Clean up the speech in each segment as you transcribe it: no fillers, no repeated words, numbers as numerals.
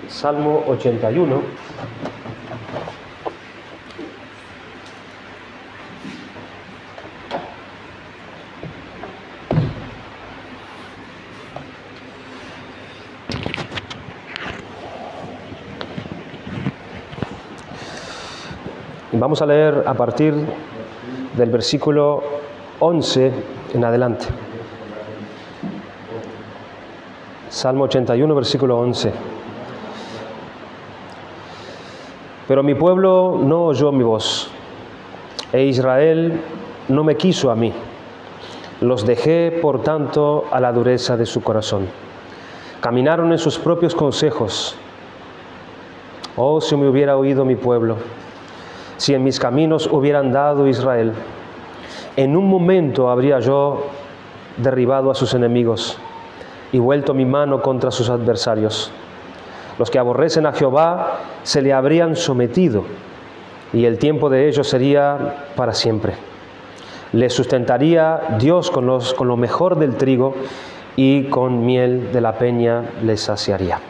Salmo 81. Y vamos a leer a partir del versículo 11 en adelante. Salmo 81, versículo 11. Pero mi pueblo no oyó mi voz, e Israel no me quiso a mí. Los dejé, por tanto, a la dureza de su corazón. Caminaron en sus propios consejos. Oh, si me hubiera oído mi pueblo, si en mis caminos hubiera andado Israel, en un momento habría yo derribado a sus enemigos y vuelto mi mano contra sus adversarios. Los que aborrecen a Jehová se le habrían sometido, y el tiempo de ellos sería para siempre. Les sustentaría Dios con lo mejor del trigo, y con miel de la peña les saciaría.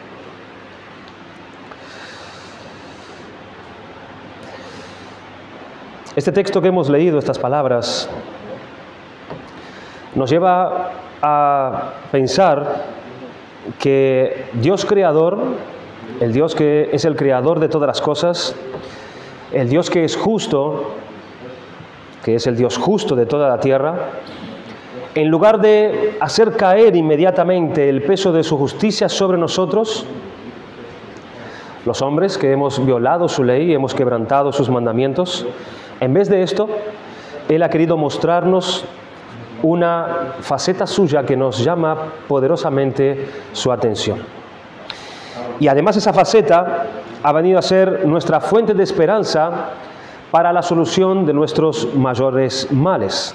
Este texto que hemos leído, estas palabras, nos lleva a pensar que Dios creador, el Dios que es el creador de todas las cosas, el Dios que es justo, que es el Dios justo de toda la tierra, en lugar de hacer caer inmediatamente el peso de su justicia sobre nosotros, los hombres que hemos violado su ley, hemos quebrantado sus mandamientos, en vez de esto, Él ha querido mostrarnos una faceta suya que nos llama poderosamente su atención. Y además esa faceta ha venido a ser nuestra fuente de esperanza para la solución de nuestros mayores males.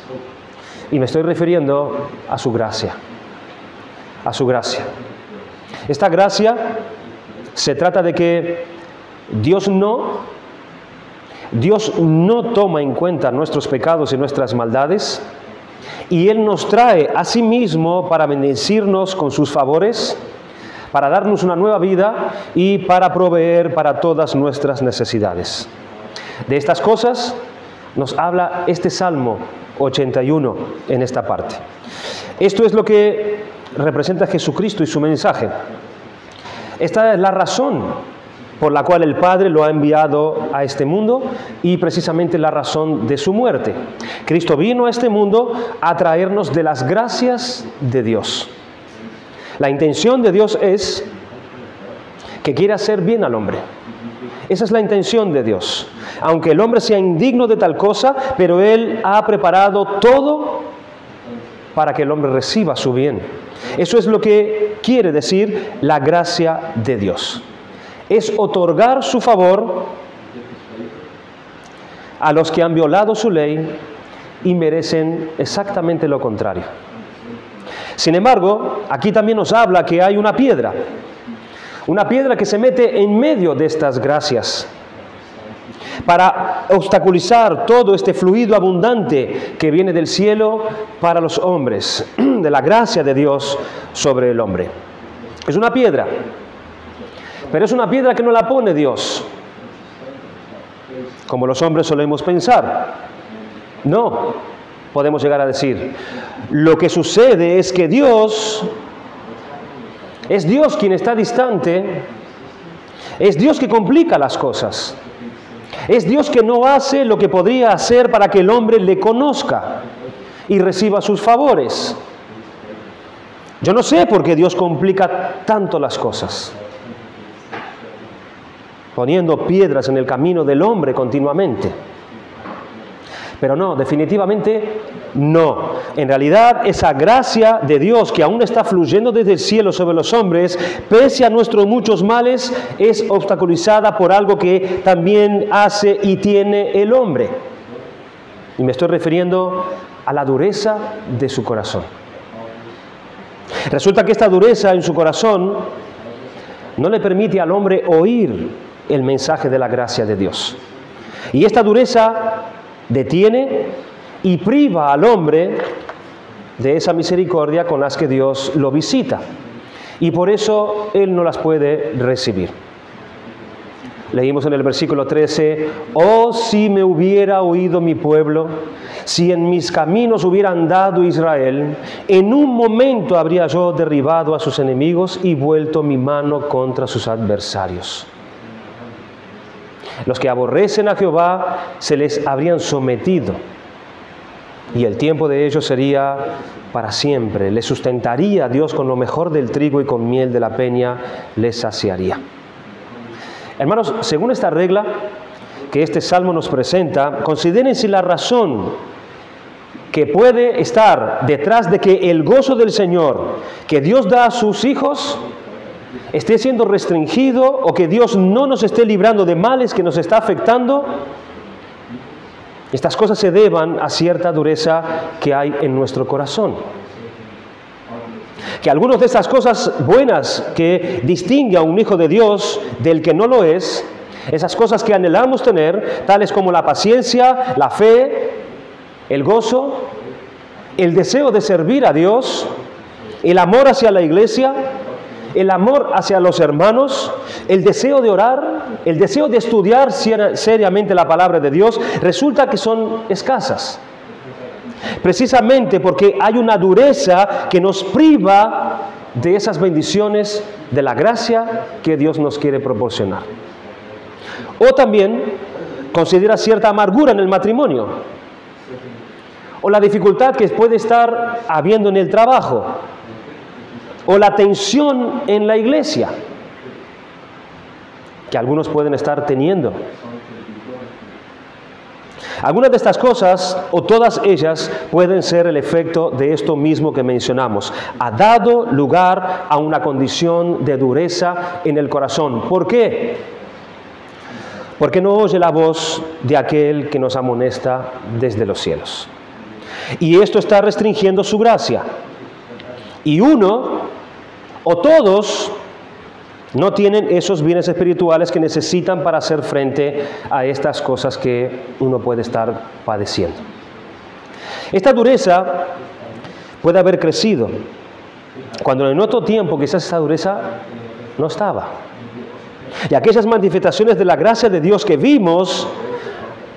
Y me estoy refiriendo a su gracia. A su gracia. Esta gracia se trata de que Dios no toma en cuenta nuestros pecados y nuestras maldades, y Él nos trae a sí mismo para bendecirnos con sus favores, para darnos una nueva vida y para proveer para todas nuestras necesidades. De estas cosas nos habla este Salmo 81 en esta parte. Esto es lo que representa Jesucristo y su mensaje. Esta es la razón por la cual el Padre lo ha enviado a este mundo y precisamente la razón de su muerte. Cristo vino a este mundo a traernos de las gracias de Dios. La intención de Dios es que quiere hacer bien al hombre. Esa es la intención de Dios. Aunque el hombre sea indigno de tal cosa, pero Él ha preparado todo para que el hombre reciba su bien. Eso es lo que quiere decir la gracia de Dios. Es otorgar su favor a los que han violado su ley y merecen exactamente lo contrario. Sin embargo, aquí también nos habla que hay una piedra que se mete en medio de estas gracias para obstaculizar todo este fluido abundante que viene del cielo para los hombres, de la gracia de Dios sobre el hombre. Es una piedra. Pero es una piedra que no la pone Dios, como los hombres solemos pensar. No, podemos llegar a decir. Lo que sucede es que es Dios quien está distante, es Dios que complica las cosas, es Dios que no hace lo que podría hacer para que el hombre le conozca y reciba sus favores. Yo no sé por qué Dios complica tanto las cosas, poniendo piedras en el camino del hombre continuamente. Pero no, definitivamente no. En realidad, esa gracia de Dios que aún está fluyendo desde el cielo sobre los hombres, pese a nuestros muchos males, es obstaculizada por algo que también hace y tiene el hombre. Y me estoy refiriendo a la dureza de su corazón. Resulta que esta dureza en su corazón no le permite al hombre oír el mensaje de la gracia de Dios. Y esta dureza detiene y priva al hombre de esa misericordia con las que Dios lo visita. Y por eso él no las puede recibir. Leímos en el versículo 13, «Oh, si me hubiera oído mi pueblo, si en mis caminos hubiera andado Israel, en un momento habría yo derribado a sus enemigos y vuelto mi mano contra sus adversarios». Los que aborrecen a Jehová se les habrían sometido, y el tiempo de ellos sería para siempre. Les sustentaría Dios con lo mejor del trigo y con miel de la peña les saciaría. Hermanos, según esta regla que este salmo nos presenta, consideren si la razón que puede estar detrás de que el gozo del Señor que Dios da a sus hijos esté siendo restringido, o que Dios no nos esté librando de males que nos está afectando. Estas cosas se deban a cierta dureza que hay en nuestro corazón. Que algunas de estas cosas buenas que distingue a un hijo de Dios del que no lo es, esas cosas que anhelamos tener, tales como la paciencia, la fe, el gozo, el deseo de servir a Dios, el amor hacia la iglesia, el amor hacia los hermanos, el deseo de orar, el deseo de estudiar seriamente la palabra de Dios, resulta que son escasas. Precisamente porque hay una dureza que nos priva de esas bendiciones, de la gracia que Dios nos quiere proporcionar. O también considera cierta amargura en el matrimonio, o la dificultad que puede estar habiendo en el trabajo, o la tensión en la iglesia que algunos pueden estar teniendo. Algunas de estas cosas, o todas ellas, pueden ser el efecto de esto mismo que mencionamos. Ha dado lugar a una condición de dureza en el corazón. ¿Por qué? Porque no oye la voz de aquel que nos amonesta desde los cielos. Y esto está restringiendo su gracia. Y uno, o todos, no tienen esos bienes espirituales que necesitan para hacer frente a estas cosas que uno puede estar padeciendo. Esta dureza puede haber crecido, cuando en otro tiempo quizás esta dureza no estaba. Y aquellas manifestaciones de la gracia de Dios que vimos,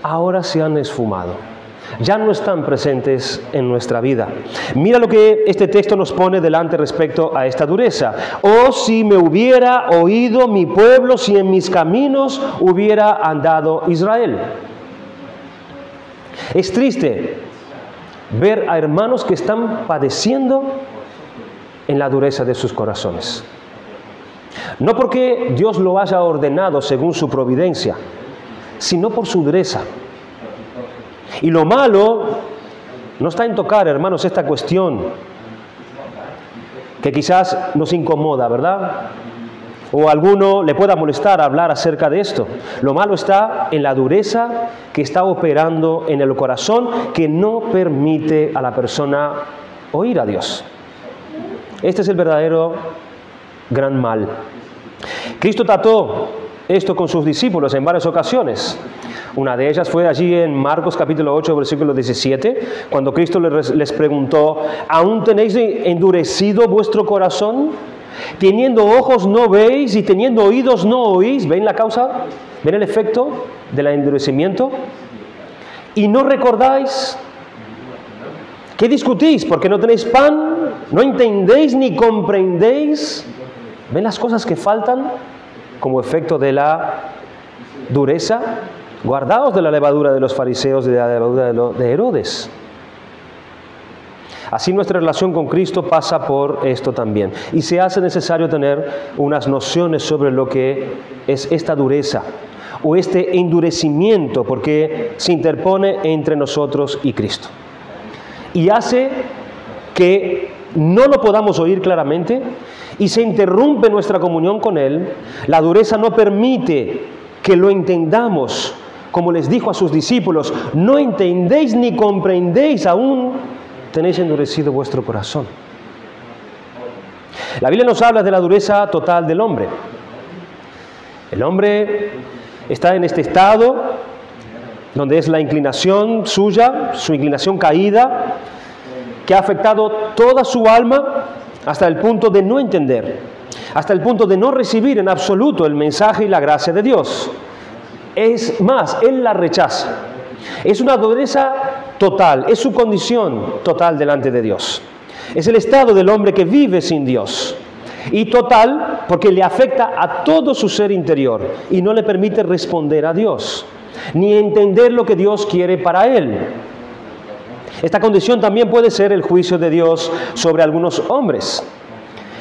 ahora se han esfumado. Ya no están presentes en nuestra vida. Mira lo que este texto nos pone delante respecto a esta dureza. «Oh, si me hubiera oído mi pueblo, si en mis caminos hubiera andado Israel». Es triste ver a hermanos que están padeciendo en la dureza de sus corazones. No porque Dios lo haya ordenado según su providencia, sino por su dureza. Y lo malo no está en tocar, hermanos, esta cuestión que quizás nos incomoda, ¿verdad? O a alguno le pueda molestar hablar acerca de esto. Lo malo está en la dureza que está operando en el corazón, que no permite a la persona oír a Dios. Este es el verdadero gran mal. Cristo trató esto con sus discípulos en varias ocasiones. Una de ellas fue allí en Marcos capítulo 8, versículo 17, cuando Cristo les preguntó: ¿aún tenéis endurecido vuestro corazón? Teniendo ojos no veis y teniendo oídos no oís. ¿Ven la causa? ¿Ven el efecto del endurecimiento? ¿Y no recordáis? ¿Qué discutís? ¿Porque no tenéis pan? ¿No entendéis ni comprendéis? ¿Ven las cosas que faltan como efecto de la dureza? Guardaos de la levadura de los fariseos y de la levadura de Herodes. Así nuestra relación con Cristo pasa por esto también. Y se hace necesario tener unas nociones sobre lo que es esta dureza o este endurecimiento, porque se interpone entre nosotros y Cristo. Y hace que no lo podamos oír claramente y se interrumpe nuestra comunión con Él. La dureza no permite que lo entendamos. Como les dijo a sus discípulos: no entendéis ni comprendéis, aún tenéis endurecido vuestro corazón. La Biblia nos habla de la dureza total del hombre. El hombre está en este estado donde es la inclinación suya, su inclinación caída, que ha afectado toda su alma hasta el punto de no entender, hasta el punto de no recibir en absoluto el mensaje y la gracia de Dios. Es más, él la rechaza. Es una dureza total, es su condición total delante de Dios. Es el estado del hombre que vive sin Dios. Y total porque le afecta a todo su ser interior y no le permite responder a Dios, ni entender lo que Dios quiere para él. Esta condición también puede ser el juicio de Dios sobre algunos hombres,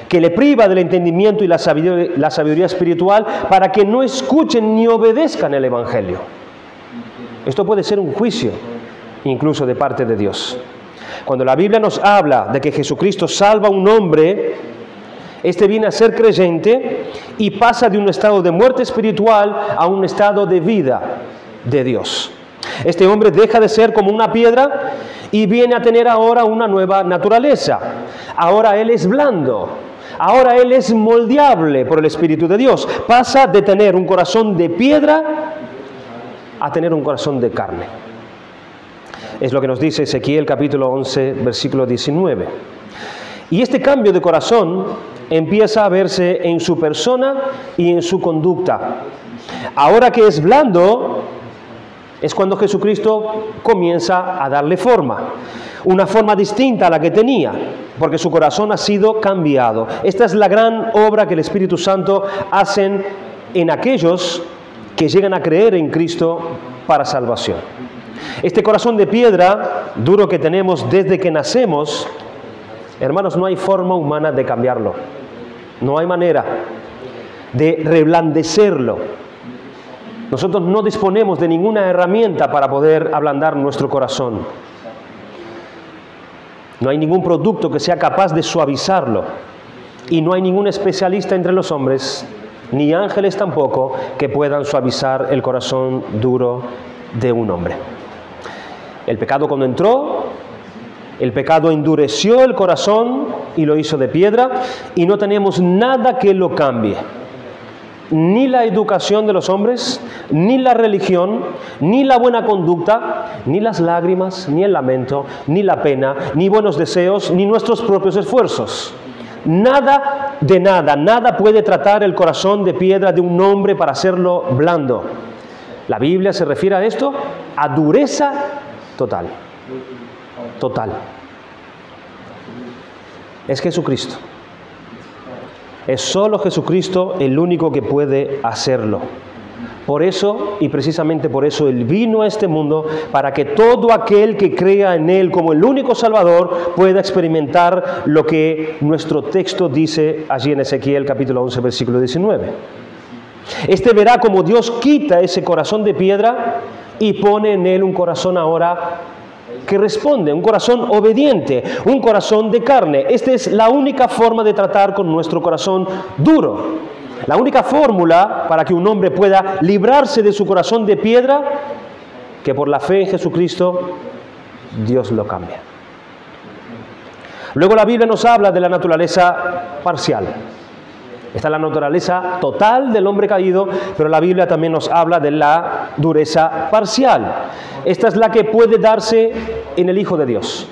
que le priva del entendimiento y la sabiduría espiritual para que no escuchen ni obedezcan el Evangelio. Esto puede ser un juicio, incluso de parte de Dios. Cuando la Biblia nos habla de que Jesucristo salva a un hombre, este viene a ser creyente y pasa de un estado de muerte espiritual a un estado de vida de Dios. Este hombre deja de ser como una piedra y viene a tener ahora una nueva naturaleza. Ahora él es blando. Ahora él es moldeable por el Espíritu de Dios. Pasa de tener un corazón de piedra a tener un corazón de carne. Es lo que nos dice Ezequiel capítulo 11, versículo 19. Y este cambio de corazón empieza a verse en su persona y en su conducta. Ahora que es blando, es cuando Jesucristo comienza a darle forma. Una forma distinta a la que tenía, porque su corazón ha sido cambiado. Esta es la gran obra que el Espíritu Santo hace en aquellos que llegan a creer en Cristo para salvación. Este corazón de piedra, duro que tenemos desde que nacemos, hermanos, no hay forma humana de cambiarlo. No hay manera de reblandecerlo. Nosotros no disponemos de ninguna herramienta para poder ablandar nuestro corazón. No hay ningún producto que sea capaz de suavizarlo. Y no hay ningún especialista entre los hombres, ni ángeles tampoco, que puedan suavizar el corazón duro de un hombre. El pecado cuando entró, el pecado endureció el corazón y lo hizo de piedra, y no tenemos nada que lo cambie. Ni la educación de los hombres, ni la religión, ni la buena conducta, ni las lágrimas, ni el lamento, ni la pena, ni buenos deseos, ni nuestros propios esfuerzos. Nada de nada, nada puede tratar el corazón de piedra de un hombre para hacerlo blando. La Biblia se refiere a esto, a dureza total. Total. Es Jesucristo. Es solo Jesucristo el único que puede hacerlo. Por eso, y precisamente por eso, Él vino a este mundo para que todo aquel que crea en Él como el único Salvador pueda experimentar lo que nuestro texto dice allí en Ezequiel capítulo 11, versículo 19. Este verá como Dios quita ese corazón de piedra y pone en él un corazón ahora que responde, un corazón obediente, un corazón de carne. Esta es la única forma de tratar con nuestro corazón duro. La única fórmula para que un hombre pueda librarse de su corazón de piedra, que por la fe en Jesucristo Dios lo cambia. Luego la Biblia nos habla de la naturaleza parcial. Está la naturaleza total del hombre caído, pero la Biblia también nos habla de la dureza parcial. Esta es la que puede darse en el Hijo de Dios.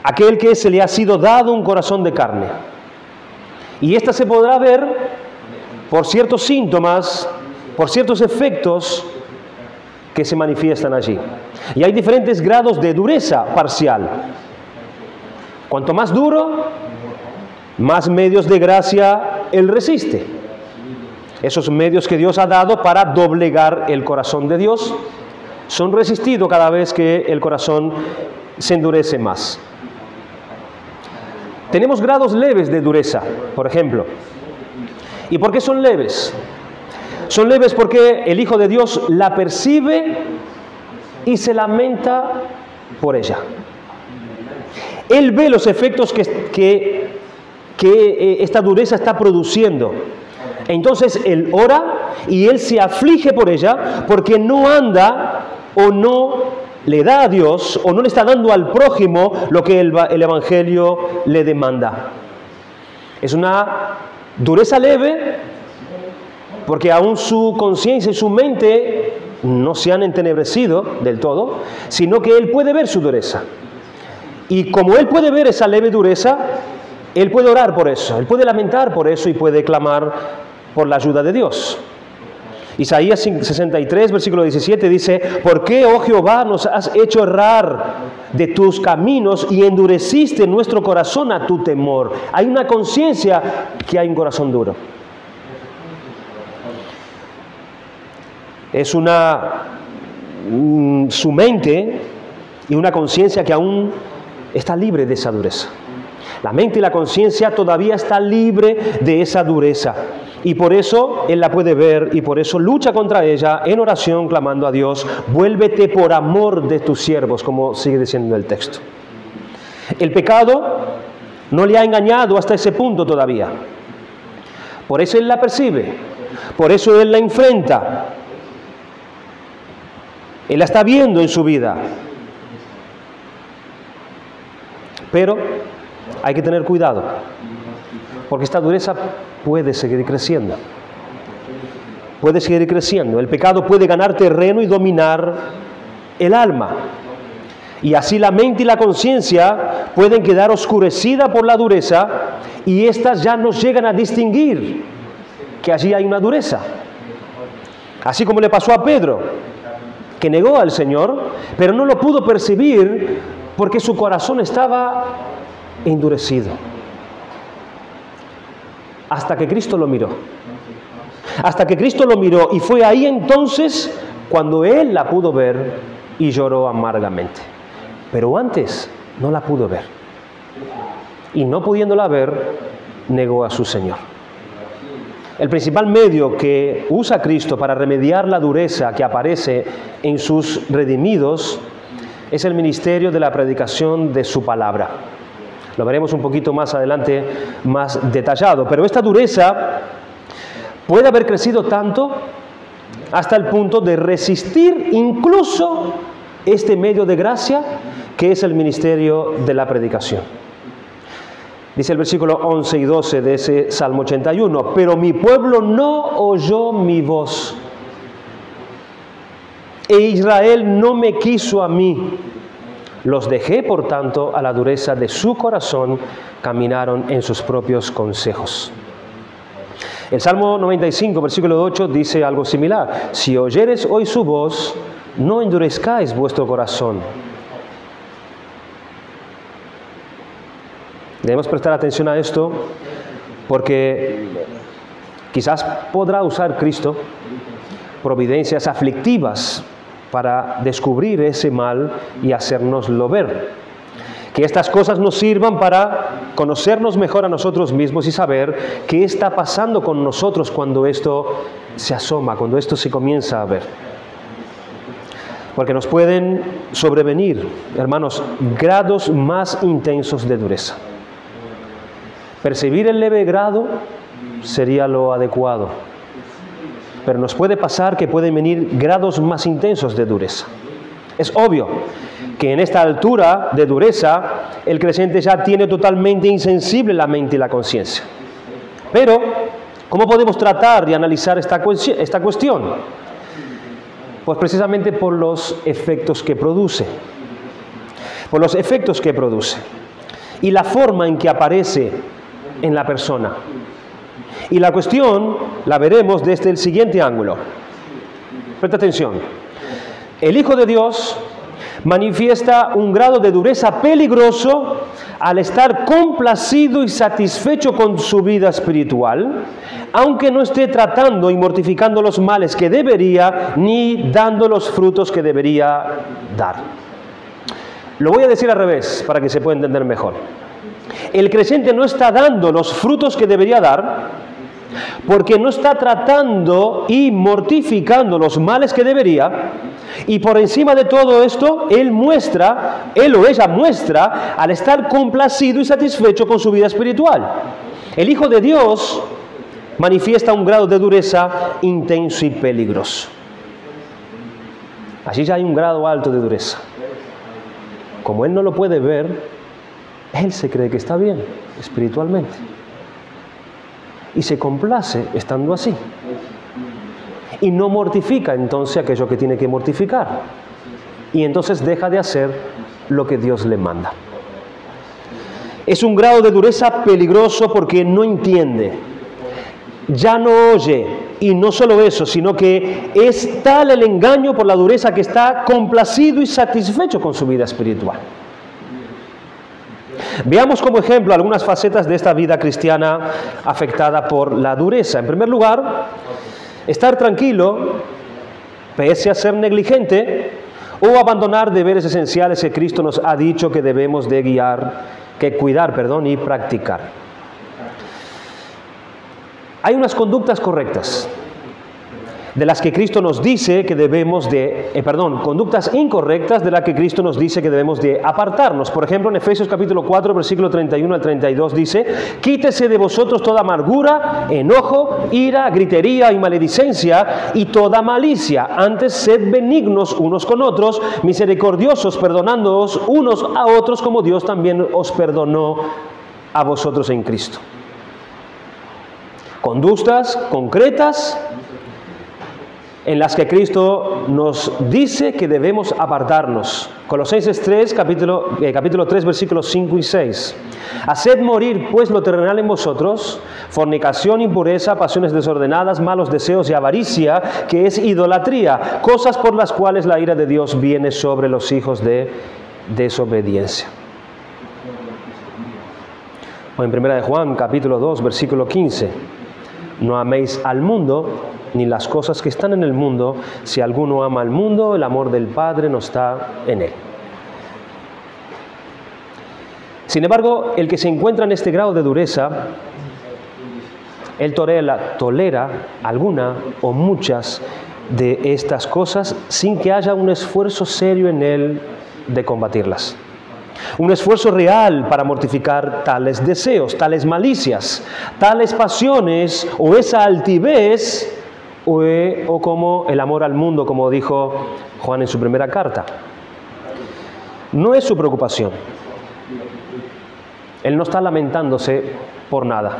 Aquel que se le ha sido dado un corazón de carne. Y esta se podrá ver por ciertos síntomas, por ciertos efectos que se manifiestan allí. Y hay diferentes grados de dureza parcial. Cuanto más duro, más medios de gracia Él resiste. Esos medios que Dios ha dado para doblegar el corazón de Dios son resistidos cada vez que el corazón se endurece más. Tenemos grados leves de dureza, por ejemplo. ¿Y por qué son leves? Son leves porque el Hijo de Dios la percibe y se lamenta por ella. Él ve los efectos que esta dureza está produciendo. Entonces Él ora y Él se aflige por ella porque no anda o no le da a Dios o no le está dando al prójimo lo que el Evangelio le demanda. Es una dureza leve porque aún su conciencia y su mente no se han entenebrecido del todo, sino que Él puede ver su dureza. Y como Él puede ver esa leve dureza, él puede orar por eso, él puede lamentar por eso y puede clamar por la ayuda de Dios. Isaías 63, versículo 17 dice: ¿por qué, oh Jehová, nos has hecho errar de tus caminos y endureciste nuestro corazón a tu temor? Hay una conciencia que hay un corazón duro. Es su mente y una conciencia que aún está libre de esa dureza. La mente y la conciencia todavía está libre de esa dureza. Y por eso Él la puede ver y por eso lucha contra ella en oración, clamando a Dios: vuélvete por amor de tus siervos, como sigue diciendo el texto. El pecado no le ha engañado hasta ese punto todavía. Por eso Él la percibe, por eso Él la enfrenta. Él la está viendo en su vida. Pero hay que tener cuidado, porque esta dureza puede seguir creciendo. Puede seguir creciendo. El pecado puede ganar terreno y dominar el alma. Y así la mente y la conciencia pueden quedar oscurecidas por la dureza y éstas ya no llegan a distinguir que allí hay una dureza. Así como le pasó a Pedro, que negó al Señor, pero no lo pudo percibir porque su corazón estaba endurecido. Hasta que Cristo lo miró. Hasta que Cristo lo miró, y fue ahí entonces cuando Él la pudo ver y lloró amargamente. Pero antes no la pudo ver. Y no pudiéndola ver, negó a su Señor. El principal medio que usa Cristo para remediar la dureza que aparece en sus redimidos es el ministerio de la predicación de su palabra. Lo veremos un poquito más adelante, más detallado. Pero esta dureza puede haber crecido tanto hasta el punto de resistir incluso este medio de gracia que es el ministerio de la predicación. Dice el versículo 11 y 12 de ese Salmo 81: pero mi pueblo no oyó mi voz, e Israel no me quiso a mí. Los dejé, por tanto, a la dureza de su corazón, caminaron en sus propios consejos. El Salmo 95, versículo 8, dice algo similar: si oyeres hoy su voz, no endurezcáis vuestro corazón. Debemos prestar atención a esto porque quizás podrá usar Cristo providencias aflictivas para descubrir ese mal y hacérnoslo ver. Que estas cosas nos sirvan para conocernos mejor a nosotros mismos y saber qué está pasando con nosotros cuando esto se asoma, cuando esto se comienza a ver. Porque nos pueden sobrevenir, hermanos, grados más intensos de dureza. Percibir el leve grado sería lo adecuado. Pero nos puede pasar que pueden venir grados más intensos de dureza. Es obvio que en esta altura de dureza el creyente ya tiene totalmente insensible la mente y la conciencia. Pero, ¿cómo podemos tratar de analizar esta cuestión? Pues precisamente por los efectos que produce. Por los efectos que produce. Y la forma en que aparece en la persona. Y la cuestión la veremos desde el siguiente ángulo. Presta atención. El Hijo de Dios manifiesta un grado de dureza peligroso al estar complacido y satisfecho con su vida espiritual, aunque no esté tratando y mortificando los males que debería, ni dando los frutos que debería dar. Lo voy a decir al revés para que se pueda entender mejor. El creyente no está dando los frutos que debería dar porque no está tratando y mortificando los males que debería, y por encima de todo esto, él o ella muestra al estar complacido y satisfecho con su vida espiritual. El Hijo de Dios manifiesta un grado de dureza intenso y peligroso. Allí ya hay un grado alto de dureza. Como él no lo puede ver, él se cree que está bien espiritualmente. Y se complace estando así. Y no mortifica entonces aquello que tiene que mortificar. Y entonces deja de hacer lo que Dios le manda. Es un grado de dureza peligroso porque no entiende, ya no oye, y no solo eso, sino que es tal el engaño por la dureza que está complacido y satisfecho con su vida espiritual. Veamos como ejemplo algunas facetas de esta vida cristiana afectada por la dureza. En primer lugar, estar tranquilo, pese a ser negligente, o abandonar deberes esenciales que Cristo nos ha dicho que debemos de cuidar y practicar. Hay unas conductas correctas de las que Cristo nos dice que debemos de, conductas incorrectas de las que Cristo nos dice que debemos de apartarnos. Por ejemplo, en Efesios capítulo 4, versículo 31 al 32 dice: quítese de vosotros toda amargura, enojo, ira, gritería y maledicencia y toda malicia. Antes sed benignos unos con otros, misericordiosos, perdonándoos unos a otros como Dios también os perdonó a vosotros en Cristo. Conductas concretas en las que Cristo nos dice que debemos apartarnos. Colosenses 3, capítulo 3, versículos 5 y 6. Haced morir pues lo terrenal en vosotros, fornicación, impureza, pasiones desordenadas, malos deseos y avaricia, que es idolatría, cosas por las cuales la ira de Dios viene sobre los hijos de desobediencia. O en 1 de Juan, capítulo 2, versículo 15. No améis al mundo, ni las cosas que están en el mundo. Si alguno ama al mundo, el amor del Padre no está en él. Sin embargo, el que se encuentra en este grado de dureza, él tolera alguna o muchas de estas cosas sin que haya un esfuerzo serio en él de combatirlas. Un esfuerzo real para mortificar tales deseos, tales malicias, tales pasiones o esa altivez o como el amor al mundo, como dijo Juan en su primera carta. No es su preocupación. Él no está lamentándose por nada,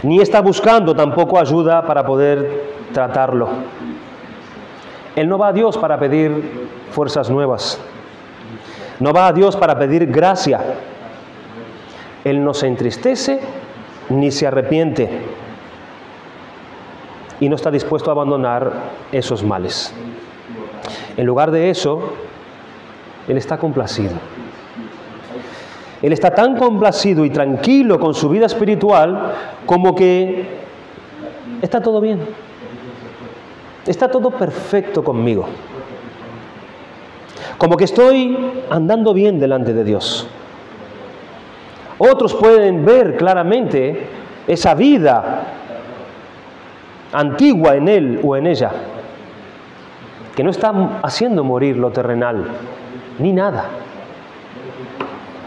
ni está buscando tampoco ayuda para poder tratarlo. Él no va a Dios para pedir fuerzas nuevas. No va a Dios para pedir gracia. Él no se entristece ni se arrepiente y no está dispuesto a abandonar esos males. En lugar de eso, Él está complacido. Él está tan complacido y tranquilo con su vida espiritual como que está todo bien. Está todo perfecto conmigo. Como que estoy andando bien delante de Dios. Otros pueden ver claramente esa vida antigua en él o en ella, que no está haciendo morir lo terrenal, ni nada.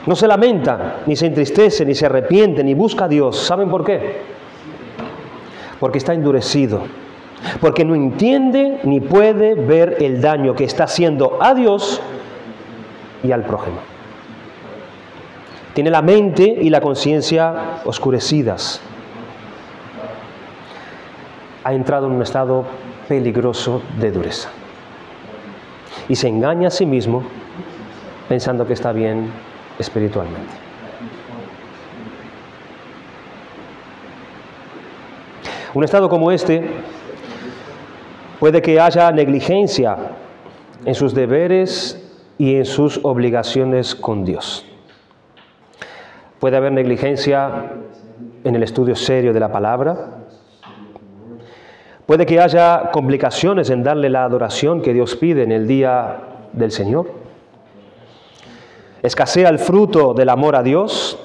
No se lamenta, ni se entristece, ni se arrepiente, ni busca a Dios. ¿Saben por qué? Porque está endurecido. Porque no entiende ni puede ver el daño que está haciendo a Dios y al prójimo. Tiene la mente y la conciencia oscurecidas. Ha entrado en un estado peligroso de dureza. Y se engaña a sí mismo pensando que está bien espiritualmente. Un estado como este puede que haya negligencia en sus deberes y en sus obligaciones con Dios. Puede haber negligencia en el estudio serio de la palabra. Puede que haya complicaciones en darle la adoración que Dios pide en el día del Señor. Escasea el fruto del amor a Dios.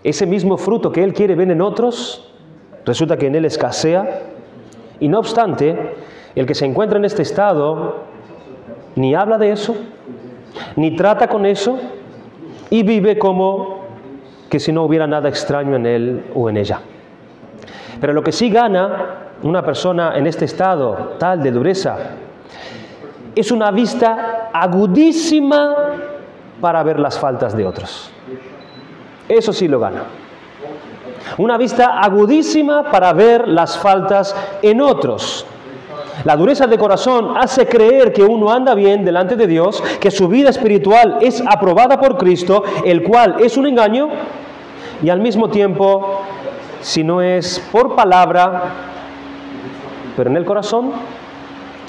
Ese mismo fruto que Él quiere ver en otros, resulta que en Él escasea. Y no obstante, el que se encuentra en este estado ni habla de eso, ni trata con eso, y vive como que si no hubiera nada extraño en él o en ella. Pero lo que sí gana una persona en este estado tal de dureza es una vista agudísima para ver las faltas de otros. Eso sí lo gana. Una vista agudísima para ver las faltas en otros. La dureza de corazón hace creer que uno anda bien delante de Dios, que su vida espiritual es aprobada por Cristo, el cual es un engaño, y al mismo tiempo, si no es por palabra, pero en el corazón,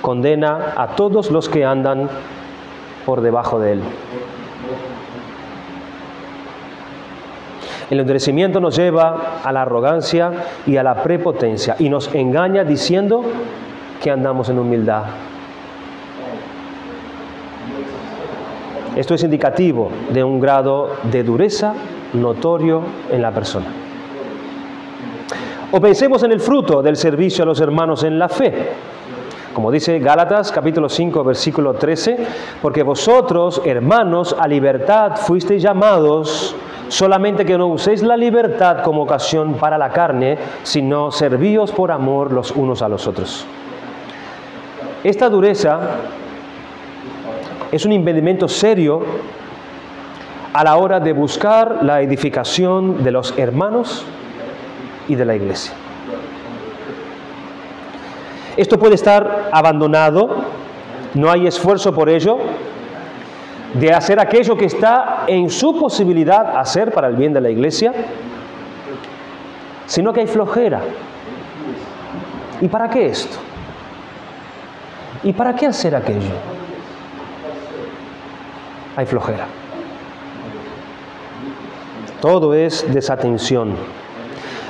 condena a todos los que andan por debajo de él. El endurecimiento nos lleva a la arrogancia y a la prepotencia y nos engaña diciendo que andamos en humildad. Esto es indicativo de un grado de dureza notorio en la persona. O pensemos en el fruto del servicio a los hermanos en la fe. Como dice Gálatas capítulo 5 versículo 13, porque vosotros, hermanos, a libertad fuisteis llamados, solamente que no uséis la libertad como ocasión para la carne, sino servíos por amor los unos a los otros. Esta dureza es un impedimento serio a la hora de buscar la edificación de los hermanos y de la iglesia. Esto puede estar abandonado, no hay esfuerzo por ello, de hacer aquello que está en su posibilidad hacer para el bien de la iglesia, sino que hay flojera. ¿Y para qué esto? ¿Y para qué hacer aquello? Hay flojera. Todo es desatención.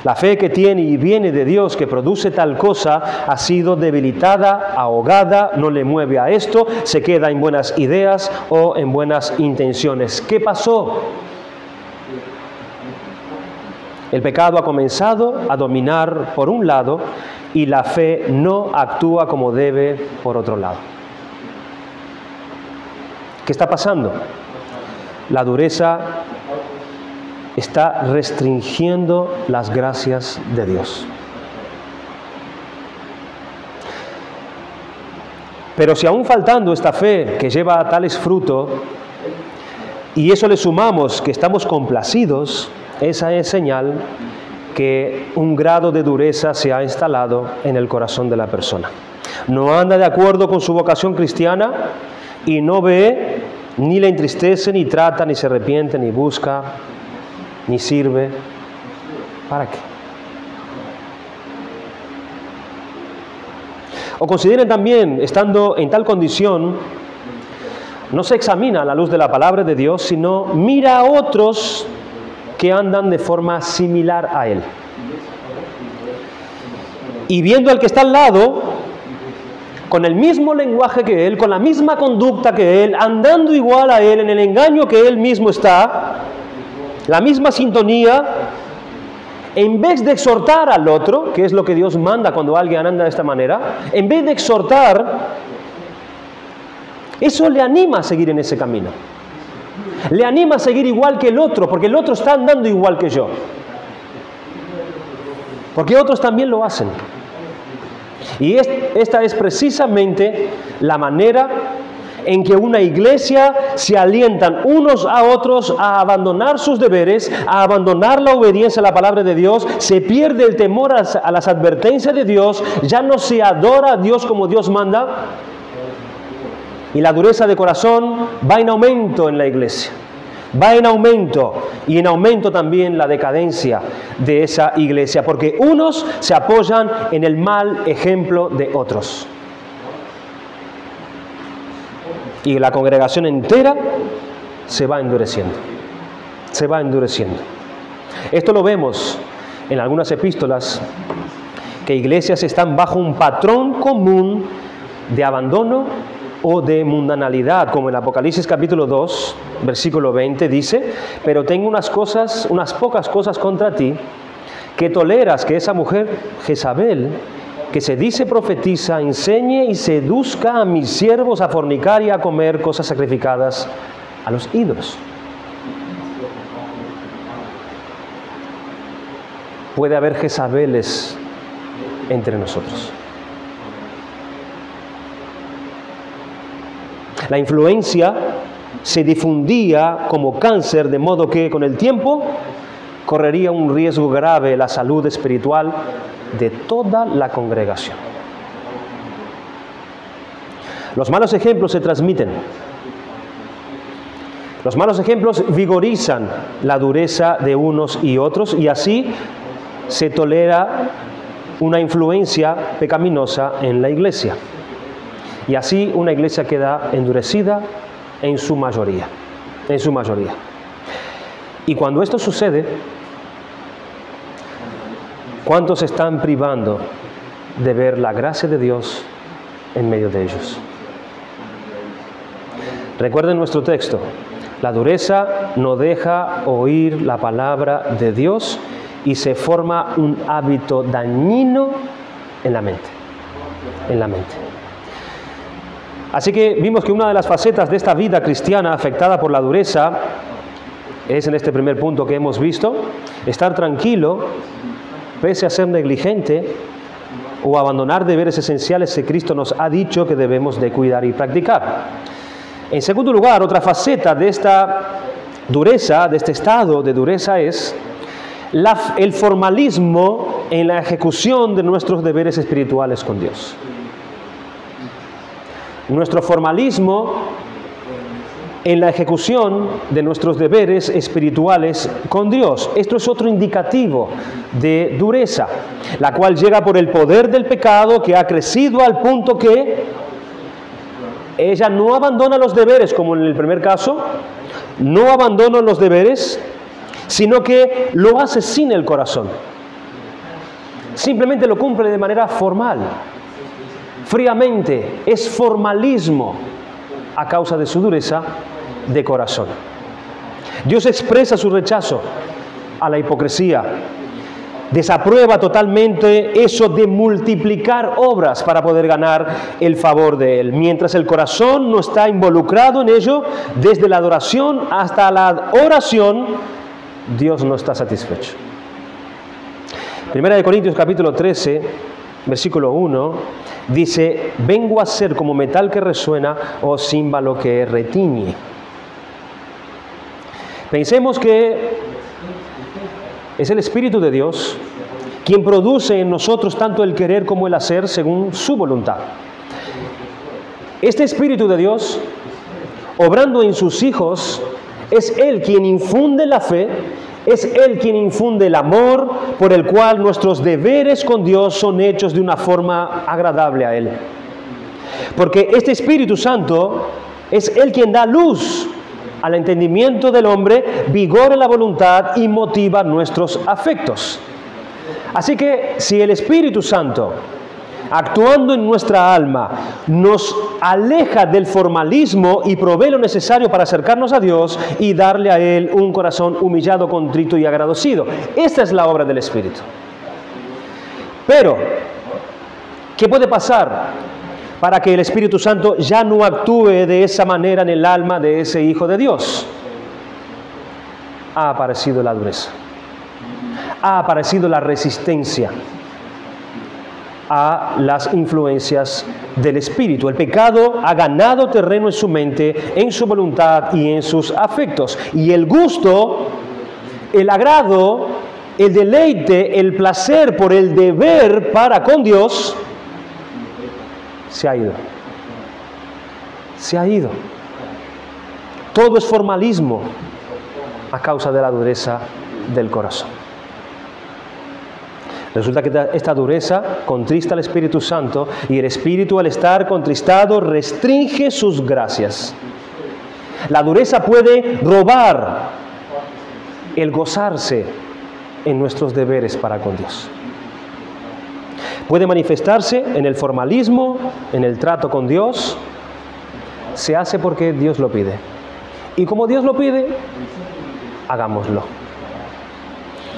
La fe que tiene y viene de Dios, que produce tal cosa, ha sido debilitada, ahogada, no le mueve a esto, se queda en buenas ideas o en buenas intenciones. ¿Qué pasó? El pecado ha comenzado a dominar por un lado y la fe no actúa como debe por otro lado. ¿Qué está pasando? La dureza está restringiendo las gracias de Dios. Pero si aún faltando esta fe que lleva a tales frutos, y eso le sumamos que estamos complacidos, esa es señal que un grado de dureza se ha instalado en el corazón de la persona. No anda de acuerdo con su vocación cristiana y no ve, ni le entristece, ni trata, ni se arrepiente, ni busca, ni sirve. ¿Para qué? O consideren también, estando en tal condición, no se examina a la luz de la palabra de Dios, sino mira a otros que andan de forma similar a él. Y viendo al que está al lado, con el mismo lenguaje que él, con la misma conducta que él, andando igual a él, en el engaño que él mismo está, la misma sintonía, en vez de exhortar al otro, que es lo que Dios manda cuando alguien anda de esta manera, en vez de exhortar, eso le anima a seguir en ese camino. Le anima a seguir igual que el otro, porque el otro está andando igual que yo. Porque otros también lo hacen. Y esta es precisamente la manera en que una iglesia se alientan unos a otros a abandonar sus deberes, a abandonar la obediencia a la palabra de Dios, se pierde el temor a las advertencias de Dios, ya no se adora a Dios como Dios manda, y la dureza de corazón va en aumento en la iglesia. Va en aumento, y en aumento también la decadencia de esa iglesia, porque unos se apoyan en el mal ejemplo de otros. Y la congregación entera se va endureciendo. Se va endureciendo. Esto lo vemos en algunas epístolas, que iglesias están bajo un patrón común de abandono o de mundanalidad, como en Apocalipsis capítulo 2, versículo 20 dice: pero tengo unas pocas cosas contra ti, que toleras que esa mujer Jezabel, que se dice profetiza, enseñe y seduzca a mis siervos a fornicar y a comer cosas sacrificadas a los ídolos. Puede haber Jezabeles entre nosotros. La influencia se difundía como cáncer, de modo que con el tiempo correría un riesgo grave la salud espiritual de toda la congregación. Los malos ejemplos se transmiten. Los malos ejemplos vigorizan la dureza de unos y otros, y así se tolera una influencia pecaminosa en la iglesia. Y así una iglesia queda endurecida en su mayoría. Y cuando esto sucede, ¿cuántos se están privando de ver la gracia de Dios en medio de ellos? Recuerden nuestro texto: la dureza no deja oír la palabra de Dios y se forma un hábito dañino en la mente. Así que vimos que una de las facetas de esta vida cristiana afectada por la dureza es, en este primer punto que hemos visto, estar tranquilo pese a ser negligente o abandonar deberes esenciales que Cristo nos ha dicho que debemos de cuidar y practicar. En segundo lugar, otra faceta de esta dureza, de este estado de dureza, es el formalismo en la ejecución de nuestros deberes espirituales con Dios. Nuestro formalismo en la ejecución de nuestros deberes espirituales con Dios. Esto es otro indicativo de dureza, la cual llega por el poder del pecado, que ha crecido al punto que ella no abandona los deberes, como en el primer caso, no abandona los deberes, sino que lo hace sin el corazón. Simplemente lo cumple de manera formal, fríamente. Es formalismo a causa de su dureza de corazón. Dios expresa su rechazo a la hipocresía. Desaprueba totalmente eso de multiplicar obras para poder ganar el favor de Él. Mientras el corazón no está involucrado en ello, desde la adoración hasta la oración, Dios no está satisfecho. Primera de Corintios capítulo 13, versículo 1, dice: vengo a ser como metal que resuena o címbalo que retiñe. Pensemos que es el Espíritu de Dios quien produce en nosotros tanto el querer como el hacer según su voluntad. Este Espíritu de Dios, obrando en sus hijos, es Él quien infunde la fe, es Él quien infunde el amor, por el cual nuestros deberes con Dios son hechos de una forma agradable a Él. Porque este Espíritu Santo es Él quien da luz al entendimiento del hombre, vigor en la voluntad y motiva nuestros afectos. Así que si el Espíritu Santo, actuando en nuestra alma, nos aleja del formalismo y provee lo necesario para acercarnos a Dios y darle a Él un corazón humillado, contrito y agradecido. Esta es la obra del Espíritu. Pero, ¿qué puede pasar para que el Espíritu Santo ya no actúe de esa manera en el alma de ese Hijo de Dios? Ha aparecido la dureza, ha aparecido la resistencia a las influencias del Espíritu. El pecado ha ganado terreno en su mente, en su voluntad y en sus afectos. Y el gusto, el agrado, el deleite, el placer por el deber para con Dios se ha ido. Se ha ido. Todo es formalismo a causa de la dureza del corazón. Resulta que esta dureza contrista al Espíritu Santo, y el Espíritu, al estar contristado, restringe sus gracias. La dureza puede robar el gozarse en nuestros deberes para con Dios. Puede manifestarse en el formalismo, en el trato con Dios. Se hace porque Dios lo pide. Y como Dios lo pide, hagámoslo.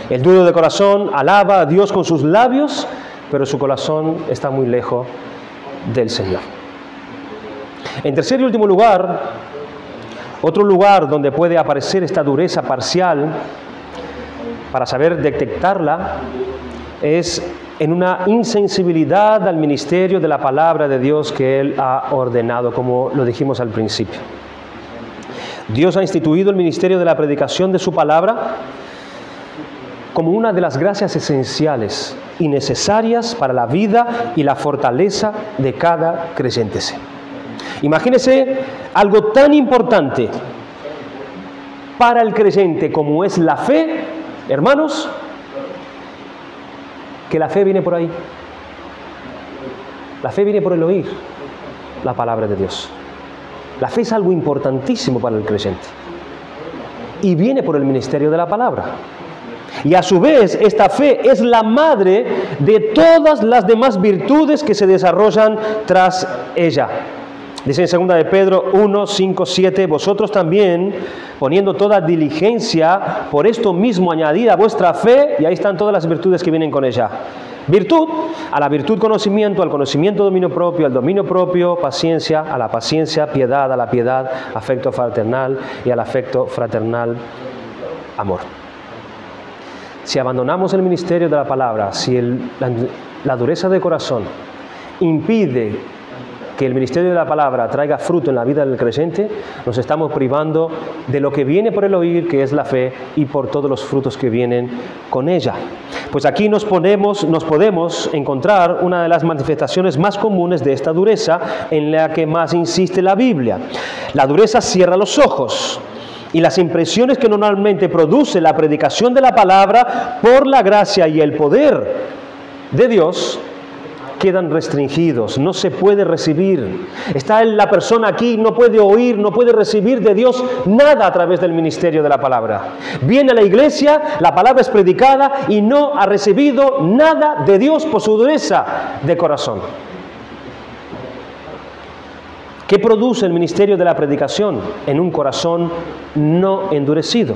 El duro de corazón alaba a Dios con sus labios, pero su corazón está muy lejos del Señor. En tercer y último lugar, otro lugar donde puede aparecer esta dureza parcial, para saber detectarla, es en una insensibilidad al ministerio de la palabra de Dios que Él ha ordenado, como lo dijimos al principio. Dios ha instituido el ministerio de la predicación de su palabra como una de las gracias esenciales y necesarias para la vida y la fortaleza de cada creyente. Imagínese algo tan importante para el creyente como es la fe, hermanos, que la fe viene por ahí. La fe viene por el oír la palabra de Dios. La fe es algo importantísimo para el creyente. Y viene por el ministerio de la palabra. Y a su vez, esta fe es la madre de todas las demás virtudes que se desarrollan tras ella. Dice en 2 de Pedro 1, 5, 7, vosotros también, poniendo toda diligencia, por esto mismo añadida a vuestra fe, y ahí están todas las virtudes que vienen con ella. Virtud, a la virtud conocimiento, al conocimiento dominio propio, al dominio propio paciencia, a la paciencia piedad, a la piedad afecto fraternal y al afecto fraternal amor. Si abandonamos el ministerio de la palabra, si la dureza de corazón impide que el ministerio de la palabra traiga fruto en la vida del creyente, nos estamos privando de lo que viene por el oír, que es la fe, y por todos los frutos que vienen con ella. Pues aquí nos podemos encontrar una de las manifestaciones más comunes de esta dureza, en la que más insiste la Biblia. La dureza cierra los ojos, y las impresiones que normalmente produce la predicación de la palabra por la gracia y el poder de Dios quedan restringidos, no se puede recibir. Está la persona aquí, no puede oír, no puede recibir de Dios nada a través del ministerio de la palabra. Viene a la iglesia, la palabra es predicada y no ha recibido nada de Dios por su dureza de corazón. ¿Qué produce el ministerio de la predicación en un corazón no endurecido?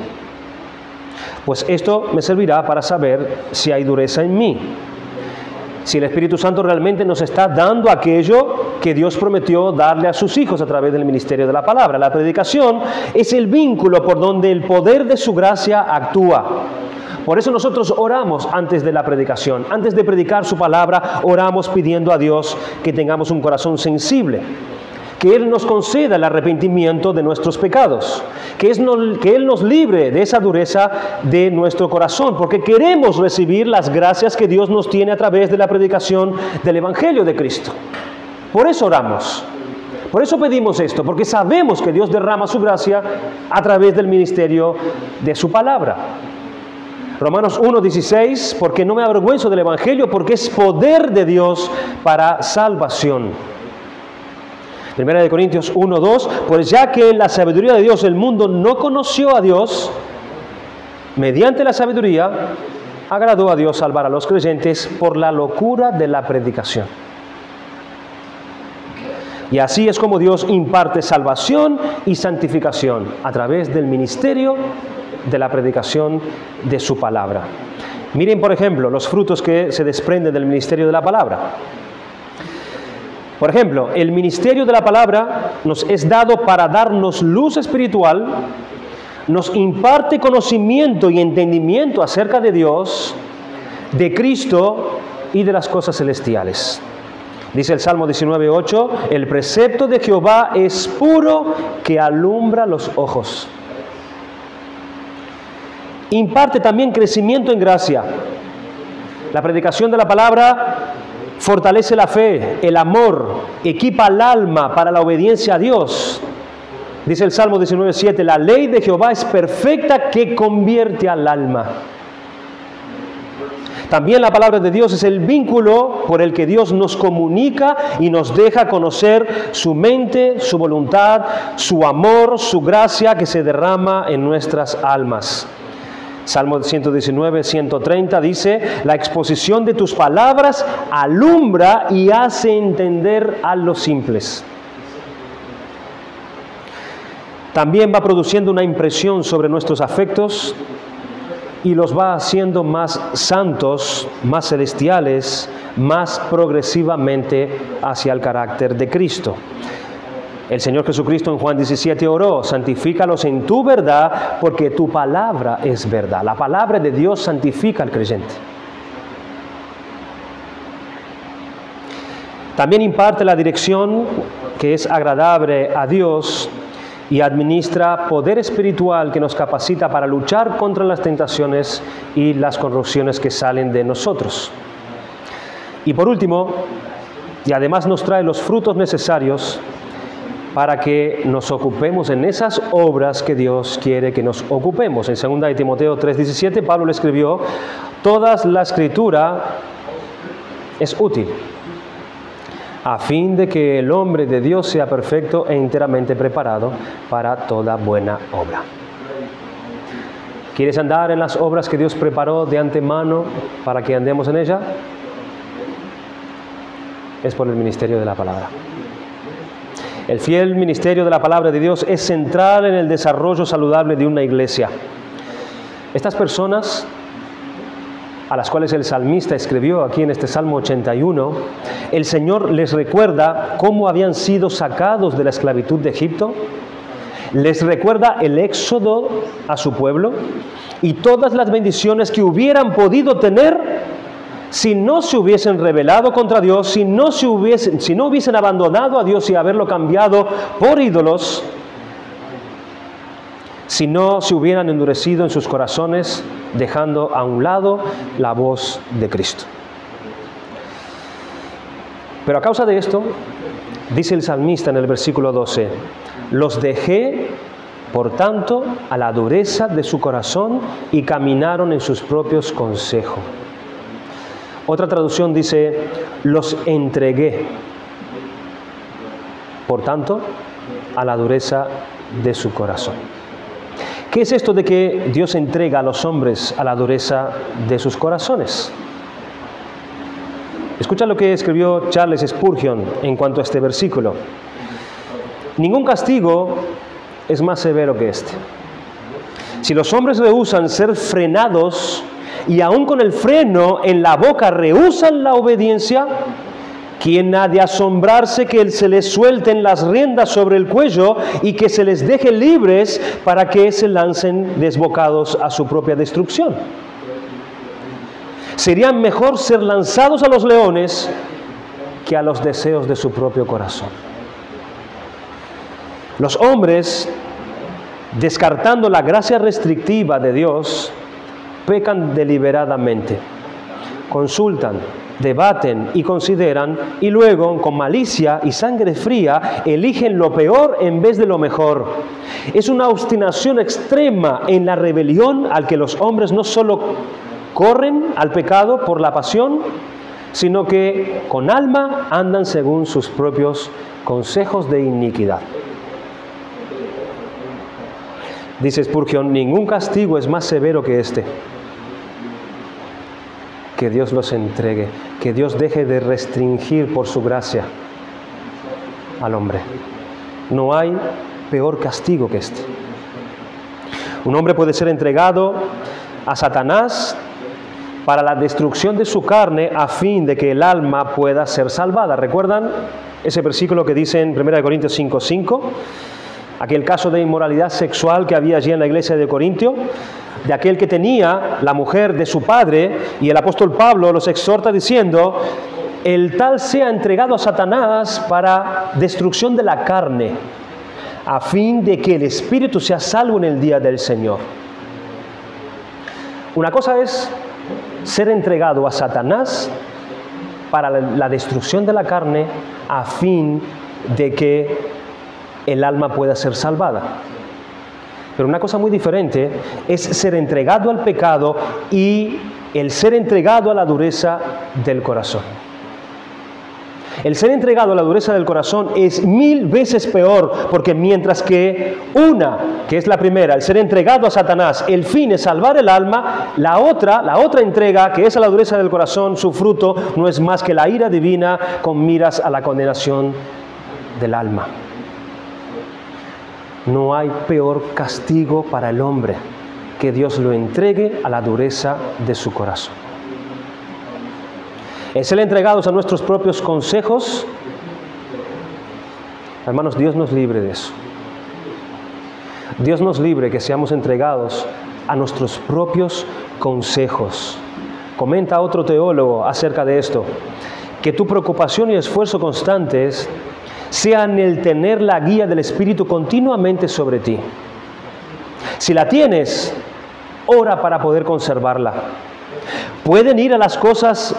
Pues esto me servirá para saber si hay dureza en mí. Si el Espíritu Santo realmente nos está dando aquello que Dios prometió darle a sus hijos a través del ministerio de la palabra. La predicación es el vínculo por donde el poder de su gracia actúa. Por eso nosotros oramos antes de la predicación. Antes de predicar su palabra, oramos pidiendo a Dios que tengamos un corazón sensible, que Él nos conceda el arrepentimiento de nuestros pecados, que Él nos libre de esa dureza de nuestro corazón, porque queremos recibir las gracias que Dios nos tiene a través de la predicación del Evangelio de Cristo. Por eso oramos, por eso pedimos esto, porque sabemos que Dios derrama su gracia a través del ministerio de su palabra. Romanos 1:16, porque no me avergüenzo del Evangelio, porque es poder de Dios para salvación. Primera de Corintios 1:2, pues ya que en la sabiduría de Dios el mundo no conoció a Dios, mediante la sabiduría agradó a Dios salvar a los creyentes por la locura de la predicación. Y así es como Dios imparte salvación y santificación a través del ministerio de la predicación de su palabra. Miren, por ejemplo, los frutos que se desprenden del ministerio de la palabra. Por ejemplo, el ministerio de la palabra nos es dado para darnos luz espiritual, nos imparte conocimiento y entendimiento acerca de Dios, de Cristo y de las cosas celestiales. Dice el Salmo 19:8, el precepto de Jehová es puro que alumbra los ojos. Imparte también crecimiento en gracia. La predicación de la palabra fortalece la fe, el amor, equipa al alma para la obediencia a Dios. Dice el Salmo 19:7, la ley de Jehová es perfecta que convierte al alma. También la palabra de Dios es el vínculo por el que Dios nos comunica y nos deja conocer su mente, su voluntad, su amor, su gracia que se derrama en nuestras almas. Salmo 119, 130 dice, la exposición de tus palabras alumbra y hace entender a los simples. También va produciendo una impresión sobre nuestros afectos y los va haciendo más santos, más celestiales, más progresivamente hacia el carácter de Cristo. El Señor Jesucristo en Juan 17 oró, santifícalos en tu verdad, porque tu palabra es verdad. La palabra de Dios santifica al creyente. También imparte la dirección que es agradable a Dios y administra poder espiritual que nos capacita para luchar contra las tentaciones y las corrupciones que salen de nosotros. Y por último, y además nos trae los frutos necesarios para que nos ocupemos en esas obras que Dios quiere que nos ocupemos. En 2 de Timoteo 3:17, Pablo le escribió: toda la Escritura es útil, a fin de que el hombre de Dios sea perfecto e enteramente preparado para toda buena obra. ¿Quieres andar en las obras que Dios preparó de antemano para que andemos en ella? Es por el ministerio de la palabra. El fiel ministerio de la palabra de Dios es central en el desarrollo saludable de una iglesia. Estas personas a las cuales el salmista escribió aquí en este Salmo 81, el Señor les recuerda cómo habían sido sacados de la esclavitud de Egipto, les recuerda el éxodo a su pueblo y todas las bendiciones que hubieran podido tener si no se hubiesen rebelado contra Dios, si no hubiesen abandonado a Dios y haberlo cambiado por ídolos, si no se hubieran endurecido en sus corazones, dejando a un lado la voz de Cristo. Pero a causa de esto, dice el salmista en el versículo 12, los dejé, por tanto, a la dureza de su corazón y caminaron en sus propios consejos. Otra traducción dice, los entregué, por tanto, a la dureza de su corazón. ¿Qué es esto de que Dios entrega a los hombres a la dureza de sus corazones? Escucha lo que escribió Charles Spurgeon en cuanto a este versículo. Ningún castigo es más severo que este. Si los hombres rehúsan ser frenados y aún con el freno en la boca rehúsan la obediencia, ¿quién ha de asombrarse que se les suelten las riendas sobre el cuello y que se les deje libres para que se lancen desbocados a su propia destrucción? Sería mejor ser lanzados a los leones que a los deseos de su propio corazón. Los hombres, descartando la gracia restrictiva de Dios, pecan deliberadamente, consultan, debaten y consideran, y luego, con malicia y sangre fría, eligen lo peor en vez de lo mejor. Es una obstinación extrema en la rebelión al que los hombres no solo corren al pecado por la pasión, sino que con alma andan según sus propios consejos de iniquidad. Dice Spurgeon, ningún castigo es más severo que este. Que Dios los entregue, que Dios deje de restringir por su gracia al hombre. No hay peor castigo que este. Un hombre puede ser entregado a Satanás para la destrucción de su carne a fin de que el alma pueda ser salvada. ¿Recuerdan ese versículo que dice en 1 Corintios 5:5? Aquel caso de inmoralidad sexual que había allí en la iglesia de Corintio, de aquel que tenía la mujer de su padre, y el apóstol Pablo los exhorta diciendo, el tal sea entregado a Satanás para destrucción de la carne, a fin de que el espíritu sea salvo en el día del Señor. Una cosa es ser entregado a Satanás para la destrucción de la carne, a fin de que el alma pueda ser salvada. Pero una cosa muy diferente es ser entregado al pecado y el ser entregado a la dureza del corazón. El ser entregado a la dureza del corazón es 1000 veces peor, porque mientras que que es la primera, el ser entregado a Satanás, el fin es salvar el alma, la otra entrega, que es a la dureza del corazón, su fruto no es más que la ira divina con miras a la condenación del alma. No hay peor castigo para el hombre que Dios lo entregue a la dureza de su corazón. El ser entregados a nuestros propios consejos, hermanos, Dios nos libre de eso. Dios nos libre que seamos entregados a nuestros propios consejos. Comenta otro teólogo acerca de esto, que tu preocupación y esfuerzo constantes sean el tener la guía del Espíritu continuamente sobre ti. Si la tienes, ora para poder conservarla. Pueden ir las cosas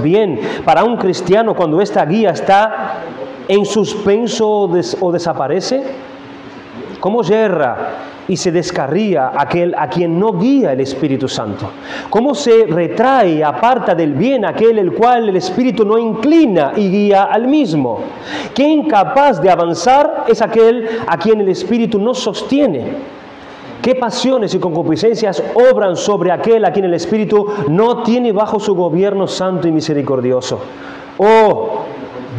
bien para un cristiano cuando esta guía está en suspenso o desaparece? ¿Cómo yerra y se descarría aquel a quien no guía el Espíritu Santo? ¿Cómo se retrae y aparta del bien aquel el cual el Espíritu no inclina y guía al mismo? ¿Qué incapaz de avanzar es aquel a quien el Espíritu no sostiene? ¿Qué pasiones y concupiscencias obran sobre aquel a quien el Espíritu no tiene bajo su gobierno santo y misericordioso? Oh,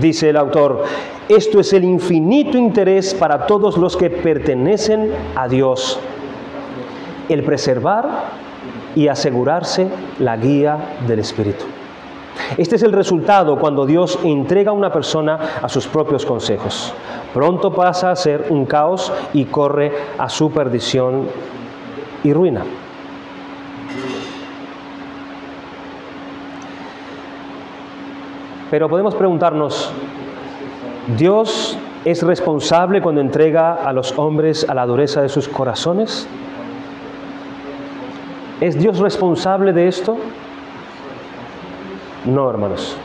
dice el autor, esto es el infinito interés para todos los que pertenecen a Dios, el preservar y asegurarse la guía del Espíritu. Este es el resultado cuando Dios entrega a una persona a sus propios consejos. Pronto pasa a ser un caos y corre a su perdición y ruina. Pero podemos preguntarnos, ¿Dios es responsable cuando entrega a los hombres a la dureza de sus corazones? ¿Es Dios responsable de esto? No, hermanos.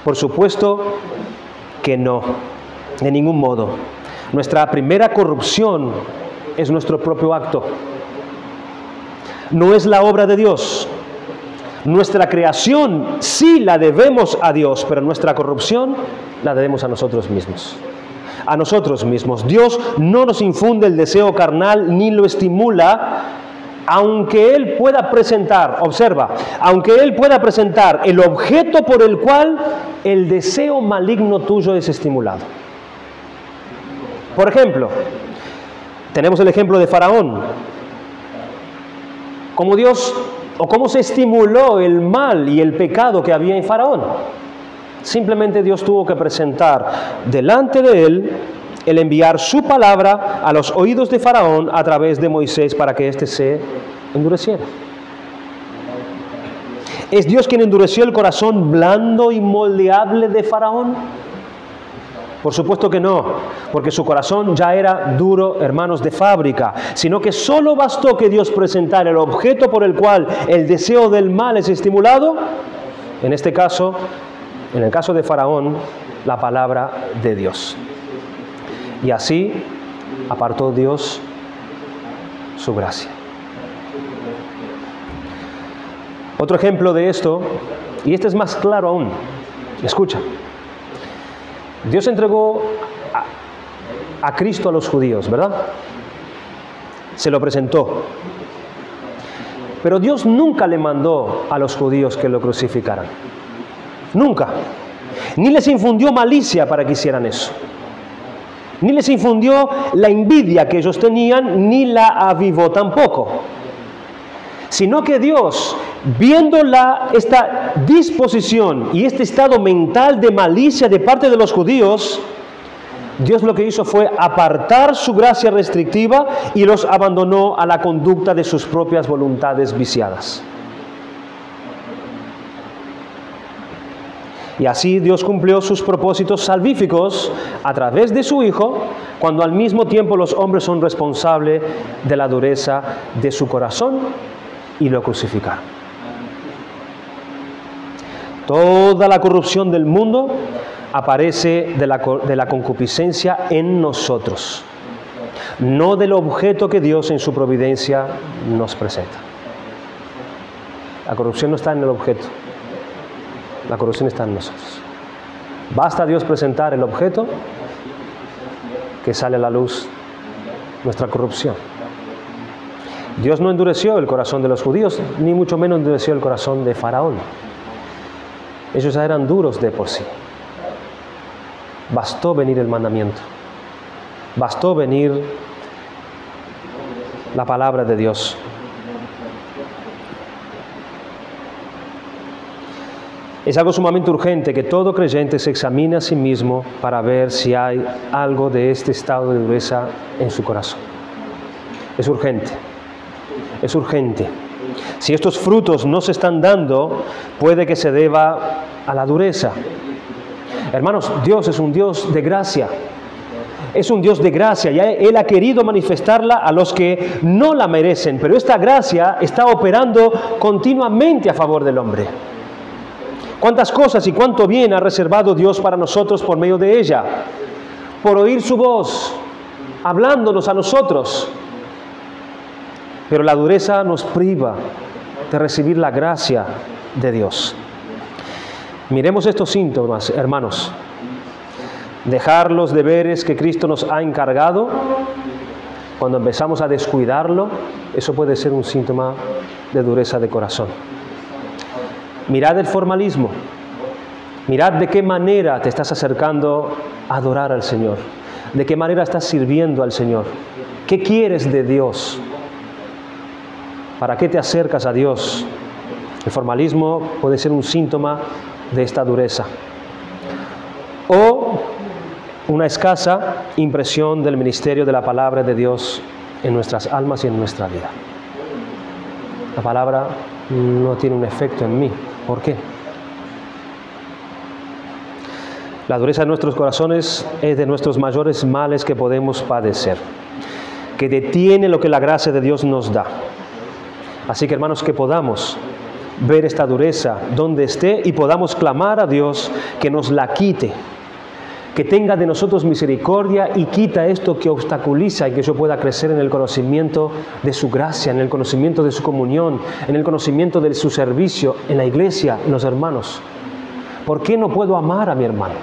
Por supuesto que no, de ningún modo. Nuestra primera corrupción es nuestro propio acto. No es la obra de Dios. Nuestra creación sí la debemos a Dios, pero nuestra corrupción la debemos a nosotros mismos. A nosotros mismos. Dios no nos infunde el deseo carnal ni lo estimula, aunque Él pueda presentar, observa, aunque Él pueda presentar el objeto por el cual el deseo maligno tuyo es estimulado. Por ejemplo, tenemos el ejemplo de Faraón. ¿Cómo se estimuló el mal y el pecado que había en Faraón? Simplemente Dios tuvo que presentar delante de él el enviar su palabra a los oídos de Faraón a través de Moisés para que éste se endureciera. ¿Es Dios quien endureció el corazón blando y moldeable de Faraón? Por supuesto que no, porque su corazón ya era duro, hermanos, de fábrica, sino que solo bastó que Dios presentara el objeto por el cual el deseo del mal es estimulado, en este caso, en el caso de Faraón, la palabra de Dios. Y así apartó Dios su gracia. Otro ejemplo de esto, y este es más claro aún, escucha. Dios entregó a Cristo a los judíos, ¿verdad? Se lo presentó. Pero Dios nunca le mandó a los judíos que lo crucificaran. Nunca. Ni les infundió malicia para que hicieran eso. Ni les infundió la envidia que ellos tenían, ni la avivó tampoco. Sino que Dios, viendo esta disposición y este estado mental de malicia de parte de los judíos, Dios lo que hizo fue apartar su gracia restrictiva y los abandonó a la conducta de sus propias voluntades viciadas. Y así Dios cumplió sus propósitos salvíficos a través de su Hijo, cuando al mismo tiempo los hombres son responsables de la dureza de su corazón y lo crucificaron. Toda la corrupción del mundo aparece de la concupiscencia en nosotros, no del objeto que Dios en su providencia nos presenta. La corrupción no está en el objeto, la corrupción está en nosotros. Basta Dios presentar el objeto que sale a la luz nuestra corrupción. Dios no endureció el corazón de los judíos, ni mucho menos endureció el corazón de Faraón. Ellos ya eran duros de por sí. Bastó venir el mandamiento. Bastó venir la palabra de Dios. Es algo sumamente urgente que todo creyente se examine a sí mismo para ver si hay algo de este estado de dureza en su corazón. Es urgente. Es urgente. Si estos frutos no se están dando, puede que se deba a la dureza. Hermanos, Dios es un Dios de gracia. Es un Dios de gracia y Él ha querido manifestarla a los que no la merecen, pero esta gracia está operando continuamente a favor del hombre. ¿Cuántas cosas y cuánto bien ha reservado Dios para nosotros por medio de ella? Por oír su voz, hablándonos a nosotros. Pero la dureza nos priva de recibir la gracia de Dios. Miremos estos síntomas, hermanos. Dejar los deberes que Cristo nos ha encargado, cuando empezamos a descuidarlo, eso puede ser un síntoma de dureza de corazón. Mirad el formalismo. Mirad de qué manera te estás acercando a adorar al Señor. De qué manera estás sirviendo al Señor. ¿Qué quieres de Dios? ¿Para qué te acercas a Dios? El formalismo puede ser un síntoma de esta dureza. O una escasa impresión del ministerio de la palabra de Dios en nuestras almas y en nuestra vida. La palabra no tiene un efecto en mí. ¿Por qué? La dureza de nuestros corazones es de nuestros mayores males que podemos padecer, que detiene lo que la gracia de Dios nos da. Así que, hermanos, que podamos ver esta dureza donde esté y podamos clamar a Dios que nos la quite, que tenga de nosotros misericordia y quita esto que obstaculiza y que yo pueda crecer en el conocimiento de su gracia, en el conocimiento de su comunión, en el conocimiento de su servicio en la iglesia, en los hermanos. ¿Por qué no puedo amar a mi hermano?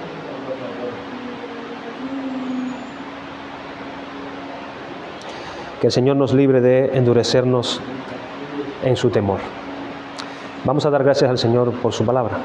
Que el Señor nos libre de endurecernos en su temor. Vamos a dar gracias al Señor por su palabra.